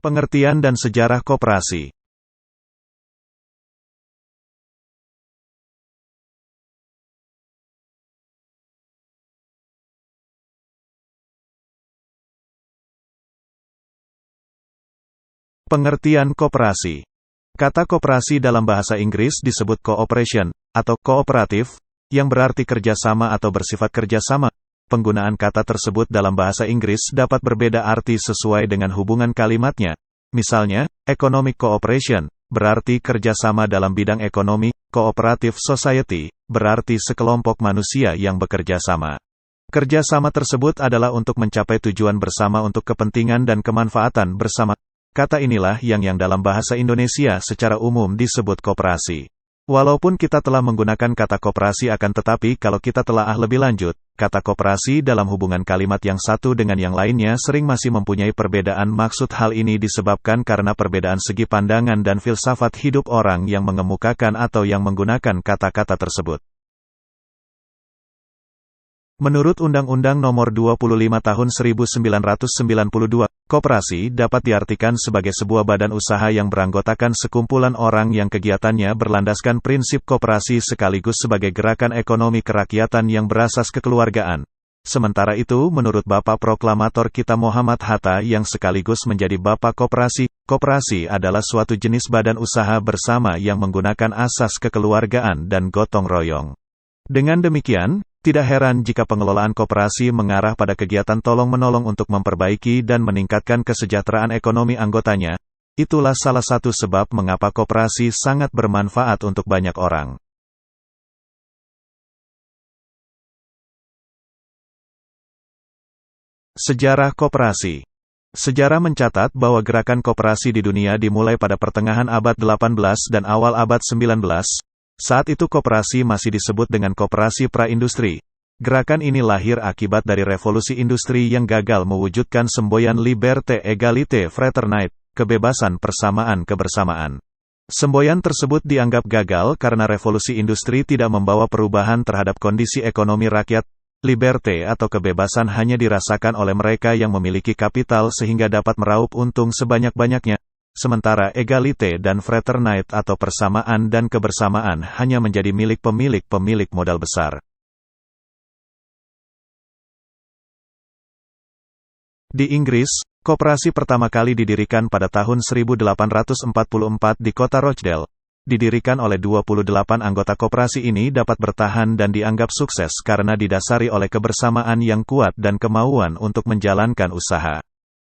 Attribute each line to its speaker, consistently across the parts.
Speaker 1: Pengertian dan sejarah koperasi. Pengertian koperasi. Kata koperasi dalam bahasa Inggris disebut cooperation, atau kooperatif, yang berarti kerjasama atau bersifat kerjasama. Penggunaan kata tersebut dalam bahasa Inggris dapat berbeda arti sesuai dengan hubungan kalimatnya. Misalnya, economic cooperation, berarti kerjasama dalam bidang ekonomi, cooperative society, berarti sekelompok manusia yang bekerja sama. Kerjasama tersebut adalah untuk mencapai tujuan bersama untuk kepentingan dan kemanfaatan bersama. Kata inilah yang dalam bahasa Indonesia secara umum disebut koperasi. Walaupun kita telah menggunakan kata koperasi akan tetapi kalau kita telaah lebih lanjut, kata koperasi dalam hubungan kalimat yang satu dengan yang lainnya sering masih mempunyai perbedaan maksud. Hal ini disebabkan karena perbedaan segi pandangan dan filsafat hidup orang yang mengemukakan atau yang menggunakan kata-kata tersebut. Menurut Undang-Undang Nomor 25 Tahun 1992, koperasi dapat diartikan sebagai sebuah badan usaha yang beranggotakan sekumpulan orang yang kegiatannya berlandaskan prinsip koperasi sekaligus sebagai gerakan ekonomi kerakyatan yang berasas kekeluargaan. Sementara itu, menurut Bapak Proklamator kita Muhammad Hatta yang sekaligus menjadi Bapak Koperasi, koperasi adalah suatu jenis badan usaha bersama yang menggunakan asas kekeluargaan dan gotong royong. Dengan demikian, tidak heran jika pengelolaan koperasi mengarah pada kegiatan tolong-menolong untuk memperbaiki dan meningkatkan kesejahteraan ekonomi anggotanya. Itulah salah satu sebab mengapa koperasi sangat bermanfaat untuk banyak orang. Sejarah koperasi. Sejarah mencatat bahwa gerakan koperasi di dunia dimulai pada pertengahan abad 18 dan awal abad 19. Saat itu koperasi masih disebut dengan koperasi pra-industri. Gerakan ini lahir akibat dari revolusi industri yang gagal mewujudkan semboyan liberté, égalité, fraternité, kebebasan, persamaan, kebersamaan. Semboyan tersebut dianggap gagal karena revolusi industri tidak membawa perubahan terhadap kondisi ekonomi rakyat. Liberté atau kebebasan hanya dirasakan oleh mereka yang memiliki kapital sehingga dapat meraup untung sebanyak-banyaknya. Sementara égalité dan fraternité atau persamaan dan kebersamaan hanya menjadi milik pemilik modal besar. Di Inggris, koperasi pertama kali didirikan pada tahun 1844 di kota Rochdale. Didirikan oleh 28 anggota koperasi ini dapat bertahan dan dianggap sukses karena didasari oleh kebersamaan yang kuat dan kemauan untuk menjalankan usaha.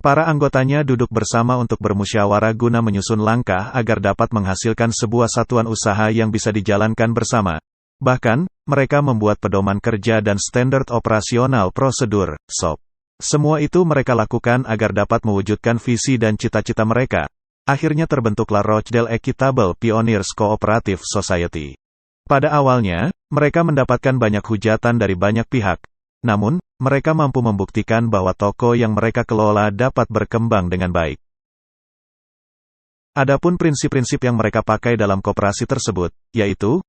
Speaker 1: Para anggotanya duduk bersama untuk bermusyawarah guna menyusun langkah agar dapat menghasilkan sebuah satuan usaha yang bisa dijalankan bersama. Bahkan, mereka membuat pedoman kerja dan standar operasional prosedur, SOP. Semua itu mereka lakukan agar dapat mewujudkan visi dan cita-cita mereka. Akhirnya terbentuklah Rochdale Equitable Pioneers Cooperative Society. Pada awalnya, mereka mendapatkan banyak hujatan dari banyak pihak. Namun, mereka mampu membuktikan bahwa toko yang mereka kelola dapat berkembang dengan baik. Adapun prinsip-prinsip yang mereka pakai dalam koperasi tersebut, yaitu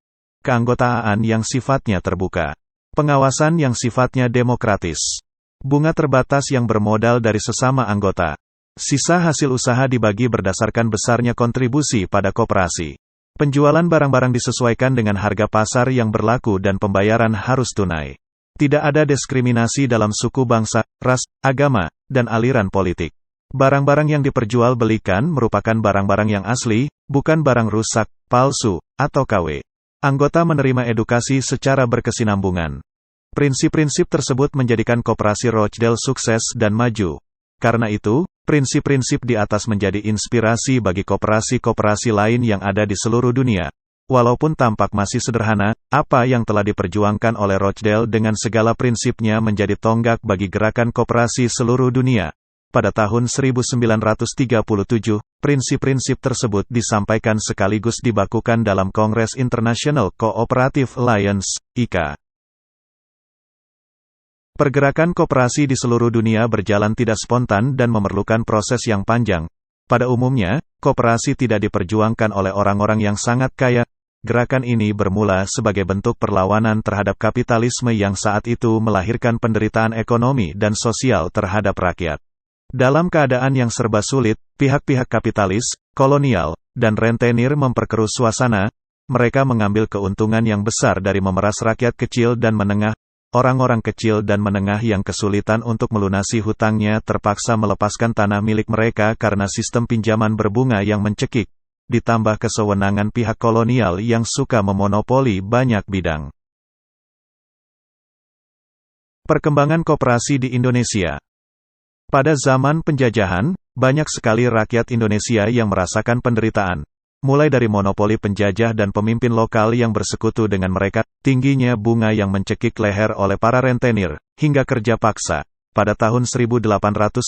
Speaker 1: keanggotaan yang sifatnya terbuka, pengawasan yang sifatnya demokratis, bunga terbatas yang bermodal dari sesama anggota, sisa hasil usaha dibagi berdasarkan besarnya kontribusi pada koperasi, penjualan barang-barang disesuaikan dengan harga pasar yang berlaku dan pembayaran harus tunai. Tidak ada diskriminasi dalam suku, bangsa, ras, agama, dan aliran politik. Barang-barang yang diperjualbelikan merupakan barang-barang yang asli, bukan barang rusak, palsu, atau KW. Anggota menerima edukasi secara berkesinambungan. Prinsip-prinsip tersebut menjadikan koperasi Rochdale sukses dan maju. Karena itu, prinsip-prinsip di atas menjadi inspirasi bagi koperasi-koperasi lain yang ada di seluruh dunia. Walaupun tampak masih sederhana, apa yang telah diperjuangkan oleh Rochdale dengan segala prinsipnya menjadi tonggak bagi gerakan koperasi seluruh dunia. Pada tahun 1937, prinsip-prinsip tersebut disampaikan sekaligus dibakukan dalam Kongres International Cooperative Alliance, ICA. Pergerakan koperasi di seluruh dunia berjalan tidak spontan dan memerlukan proses yang panjang. Pada umumnya, koperasi tidak diperjuangkan oleh orang-orang yang sangat kaya. Gerakan ini bermula sebagai bentuk perlawanan terhadap kapitalisme yang saat itu melahirkan penderitaan ekonomi dan sosial terhadap rakyat. Dalam keadaan yang serba sulit, pihak-pihak kapitalis, kolonial, dan rentenir memperkeruh suasana. Mereka mengambil keuntungan yang besar dari memeras rakyat kecil dan menengah. Orang-orang kecil dan menengah yang kesulitan untuk melunasi hutangnya terpaksa melepaskan tanah milik mereka karena sistem pinjaman berbunga yang mencekik, ditambah kesewenangan pihak kolonial yang suka memonopoli banyak bidang. Perkembangan koperasi di Indonesia. Pada zaman penjajahan, banyak sekali rakyat Indonesia yang merasakan penderitaan. Mulai dari monopoli penjajah dan pemimpin lokal yang bersekutu dengan mereka, tingginya bunga yang mencekik leher oleh para rentenir, hingga kerja paksa. Pada tahun 1896,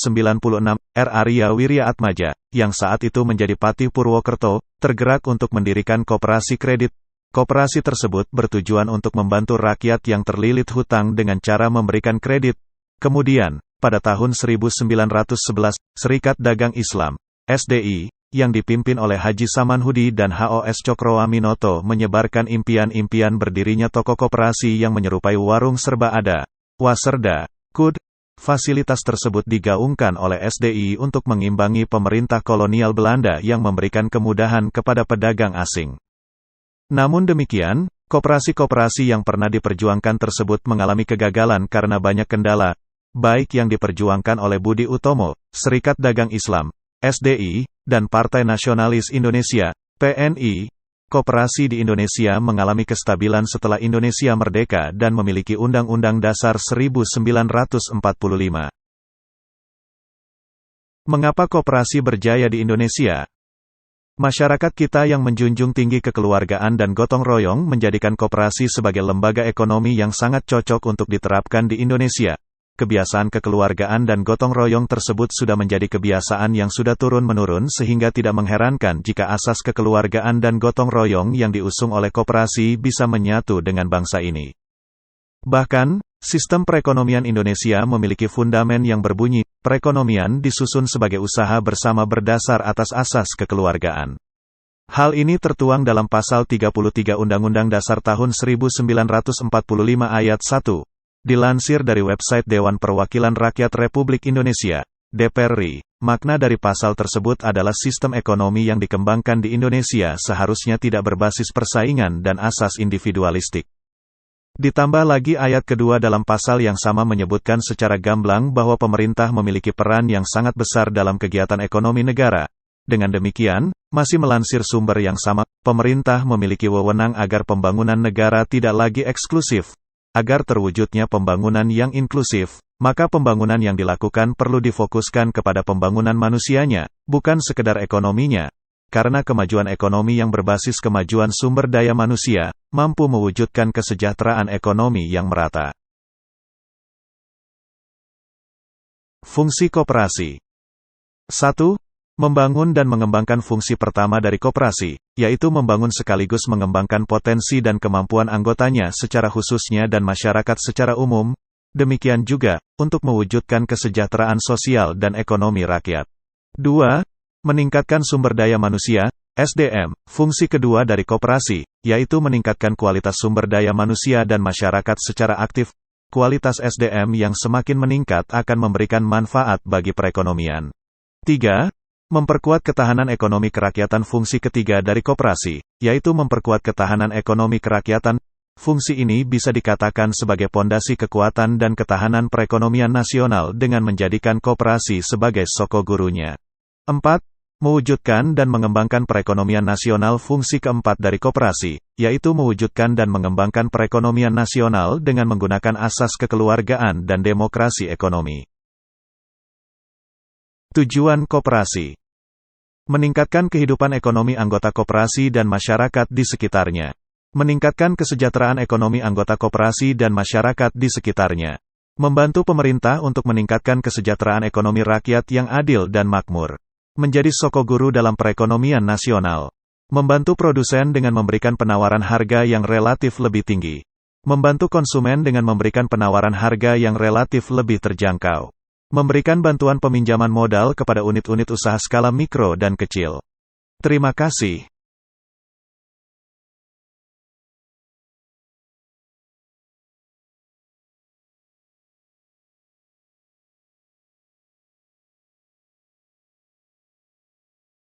Speaker 1: R. Arya Wirya-Atmaja, yang saat itu menjadi Patih Purwokerto, tergerak untuk mendirikan koperasi kredit. Koperasi tersebut bertujuan untuk membantu rakyat yang terlilit hutang dengan cara memberikan kredit. Kemudian, pada tahun 1911, Serikat Dagang Islam, SDI, yang dipimpin oleh Haji Samanhudi dan HOS Cokroaminoto menyebarkan impian-impian berdirinya toko koperasi yang menyerupai warung serba ada, Waserda, KUD. Fasilitas tersebut digaungkan oleh SDI untuk mengimbangi pemerintah kolonial Belanda yang memberikan kemudahan kepada pedagang asing. Namun demikian, koperasi-koperasi yang pernah diperjuangkan tersebut mengalami kegagalan karena banyak kendala, baik yang diperjuangkan oleh Budi Utomo, Serikat Dagang Islam, SDI, dan Partai Nasionalis Indonesia, PNI. Koperasi di Indonesia mengalami kestabilan setelah Indonesia merdeka dan memiliki Undang-Undang Dasar 1945. Mengapa koperasi berjaya di Indonesia? Masyarakat kita yang menjunjung tinggi kekeluargaan dan gotong royong menjadikan koperasi sebagai lembaga ekonomi yang sangat cocok untuk diterapkan di Indonesia. Kebiasaan kekeluargaan dan gotong royong tersebut sudah menjadi kebiasaan yang sudah turun-menurun sehingga tidak mengherankan jika asas kekeluargaan dan gotong royong yang diusung oleh koperasi bisa menyatu dengan bangsa ini. Bahkan, sistem perekonomian Indonesia memiliki fundamen yang berbunyi, perekonomian disusun sebagai usaha bersama berdasar atas asas kekeluargaan. Hal ini tertuang dalam Pasal 33 Undang-Undang Dasar tahun 1945 ayat 1. Dilansir dari website Dewan Perwakilan Rakyat Republik Indonesia, DPR RI, makna dari pasal tersebut adalah sistem ekonomi yang dikembangkan di Indonesia seharusnya tidak berbasis persaingan dan asas individualistik. Ditambah lagi ayat kedua dalam pasal yang sama menyebutkan secara gamblang bahwa pemerintah memiliki peran yang sangat besar dalam kegiatan ekonomi negara. Dengan demikian, masih melansir sumber yang sama, pemerintah memiliki wewenang agar pembangunan negara tidak lagi eksklusif. Agar terwujudnya pembangunan yang inklusif, maka pembangunan yang dilakukan perlu difokuskan kepada pembangunan manusianya, bukan sekedar ekonominya. Karena kemajuan ekonomi yang berbasis kemajuan sumber daya manusia, mampu mewujudkan kesejahteraan ekonomi yang merata. Fungsi koperasi. 1. Membangun dan mengembangkan fungsi pertama dari koperasi, yaitu membangun sekaligus mengembangkan potensi dan kemampuan anggotanya secara khususnya dan masyarakat secara umum. Demikian juga, untuk mewujudkan kesejahteraan sosial dan ekonomi rakyat. 2. Meningkatkan sumber daya manusia, SDM. Fungsi kedua dari koperasi, yaitu meningkatkan kualitas sumber daya manusia dan masyarakat secara aktif. Kualitas SDM yang semakin meningkat akan memberikan manfaat bagi perekonomian. 3. Memperkuat ketahanan ekonomi kerakyatan. Fungsi ketiga dari koperasi, yaitu memperkuat ketahanan ekonomi kerakyatan. Fungsi ini bisa dikatakan sebagai pondasi kekuatan dan ketahanan perekonomian nasional dengan menjadikan koperasi sebagai sokogurunya. 4. Mewujudkan dan mengembangkan perekonomian nasional. Fungsi keempat dari koperasi, yaitu mewujudkan dan mengembangkan perekonomian nasional dengan menggunakan asas kekeluargaan dan demokrasi ekonomi. Tujuan koperasi: meningkatkan kehidupan ekonomi anggota koperasi dan masyarakat di sekitarnya. Meningkatkan kesejahteraan ekonomi anggota koperasi dan masyarakat di sekitarnya. Membantu pemerintah untuk meningkatkan kesejahteraan ekonomi rakyat yang adil dan makmur. Menjadi sokoguru dalam perekonomian nasional. Membantu produsen dengan memberikan penawaran harga yang relatif lebih tinggi. Membantu konsumen dengan memberikan penawaran harga yang relatif lebih terjangkau. Memberikan bantuan peminjaman modal kepada unit-unit usaha skala mikro dan kecil. Terima kasih.